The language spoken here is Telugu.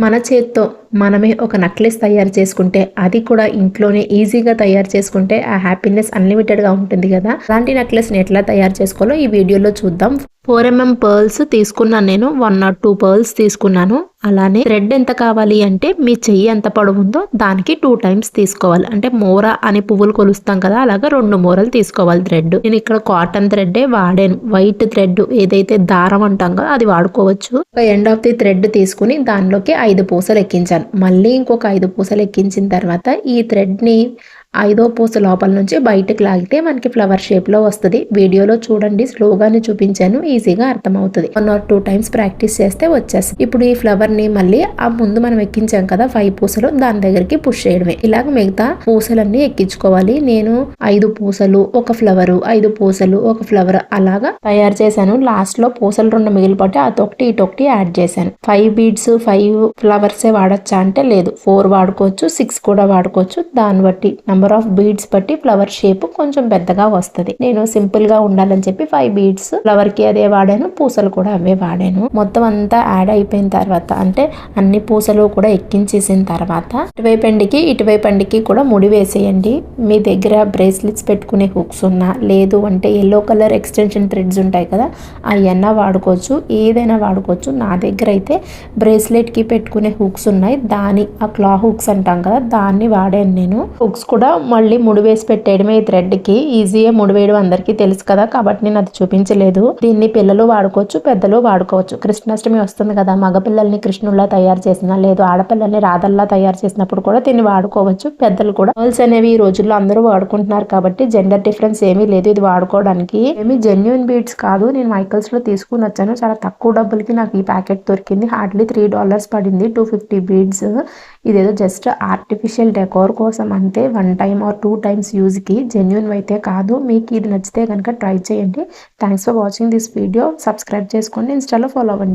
మన చేత్తో మనమే ఒక నెక్లెస్ తయారు చేసుకుంటే, అది కూడా ఇంట్లోనే ఈజీగా తయారు చేసుకుంటే ఆ హ్యాపీనెస్ అన్‌లిమిటెడ్‌గా ఉంటుంది గదా! అలాంటి నెక్లెస్‌ని ఎట్లా తయారు చేసుకోవాలో ఈ వీడియోలో చూద్దాం. 4mm పర్ల్స్ తీసుకున్నాను నేను. 1 ఆర్ 2 పర్ల్స్ తీసుకున్నాను. అలానే థ్రెడ్ ఎంత కావాలి అంటే మీ చెయ్యి ఎంత పొడవుందో దానికి 2 టైమ్స్ తీసుకోవాలి. అంటే మోర అని పువ్వులు కొలుస్తాం కదా! అలాగా 2 మూరలు తీసుకోవాలి థ్రెడ్. నేను ఇక్కడ కాటన్ థ్రెడ్డే వాడాను. వైట్ థ్రెడ్ ఏదైతే దారం అంటాం కదా అది వాడుకోవచ్చు. ఒక ఎండ్ ఆఫ్ ది థ్రెడ్ తీసుకుని దానిలోకి 5 పూసలు ఎక్కించాను. మళ్ళీ ఇంకొక 5 పూసలు ఎక్కించిన తర్వాత ఈ థ్రెడ్‌ని ఐదో పూస లోపల నుంచి బయటకు లాగితే మనకి ఫ్లవర్ షేప్‌లో వస్తది. వీడియోలో చూడండి స్లోగానే చూపించాను. ఈజీగా అర్థమవుతది. 1 ఆర్ 2 టైమ్స్ ప్రాక్టీస్ చేస్తే వచ్చేస్తది. ఇప్పుడు ఈ ఫ్లవర్‌ని మళ్ళీ ఆ ముందు మనం ఎక్కించాం కదా 5 పూసలు దాని దగ్గరికి పుష్ చేయడమే. ఇలాగ మిగతా పూసలన్నీ ఎక్కించుకోవాలి. నేను 5 పూసలు, ఒక ఫ్లవరు, 5 పూసలు, ఒక ఫ్లవర్ అలాగా తయారు చేశాను. లాస్ట్‌లో పూసలు 2 మిగిలిపోతే అదొకటి ఇటొకటి యాడ్ చేశాను. 5 బీడ్స్ 5 ఫ్లవర్సే వాడొచ్చా అంటే లేదు. 4 వాడుకోవచ్చు, 6 కూడా వాడుకోవచ్చు. దాన్ని బట్టి నెంబర్ ఆఫ్ బీడ్స్ బట్టి ఫ్లవర్ షేప్ కొంచెం పెద్దగా వస్తది. నేను సింపుల్ గా ఉండాలని చెప్పి 5 బీడ్స్ ఫ్లవర్ కి అదే వాడాను. పూసలు కూడా అవే వాడాను. మొత్తం అంతా యాడ్ అయిపోయిన తర్వాత అంటే అన్ని పూసలు కూడా ఎక్కించేసిన తర్వాత ఇటువైపు ఎండికి కూడా ముడి వేసేయండి. మీ దగ్గర బ్రేస్లెట్స్ పెట్టుకునే హుక్స్ ఉన్నా లేదు అంటే ఎల్లో కలర్ ఎక్స్టెన్షన్ థ్రెడ్స్ ఉంటాయి కదా అవన్నా వాడుకోవచ్చు. ఏదైనా వాడుకోవచ్చు. నా దగ్గర అయితే బ్రేస్లెట్ కి పెట్టుకునే హుక్స్ ఉన్నాయి. ఆ క్లా హుక్స్ అంటాం కదా దాన్ని వాడాను నేను. హుక్స్ కూడా మళ్ళీ ముడి వేసి పెట్టేయడమే ఈ థ్రెడ్ కి. ఈజీగా ముడి వేయడం అందరికీ తెలుసు కదా కాబట్టి నేను అది చూపించలేదు. దీన్ని పిల్లలు వాడుకోవచ్చు, పెద్దలు వాడుకోవచ్చు. కృష్ణాష్టమి వస్తుంది కదా, మగపిల్లల్ని కృష్ణుల్లా తయారు చేసిన లేదు ఆడపిల్లల్ని రాధల్లా తయారు చేసినప్పుడు కూడా దీన్ని వాడుకోవచ్చు. పెద్దలు కూడా పర్ల్స్ అనేవి ఈ రోజుల్లో అందరూ వాడుకుంటున్నారు కాబట్టి జెండర్ డిఫరెన్స్ ఏమీ లేదు ఇది వాడుకోవడానికి. ఏమీ జెన్యున్ బీడ్స్ కాదు. నేను మైకల్స్ లో తీసుకుని వచ్చాను. చాలా తక్కువ డబ్బులకి నాకు ఈ ప్యాకెట్ దొరికింది. హార్డ్లీ $3 పడింది. 250 బీడ్స్. ఇదేదో జస్ట్ ఆర్టిఫిషియల్ డెకోర్ కోసం అంతే. 1 టైమ్ ఆర్ 2 టైమ్స్ యూజ్ కి. జెన్యున్ అయితే కాదు. మీకు ఇది నచ్చితే కనుక ట్రై చేయండి. Thanks for watching this video. Subscribe చేసుకోండి. ఇన్స్టాలో ఫాలో అవ్వండి.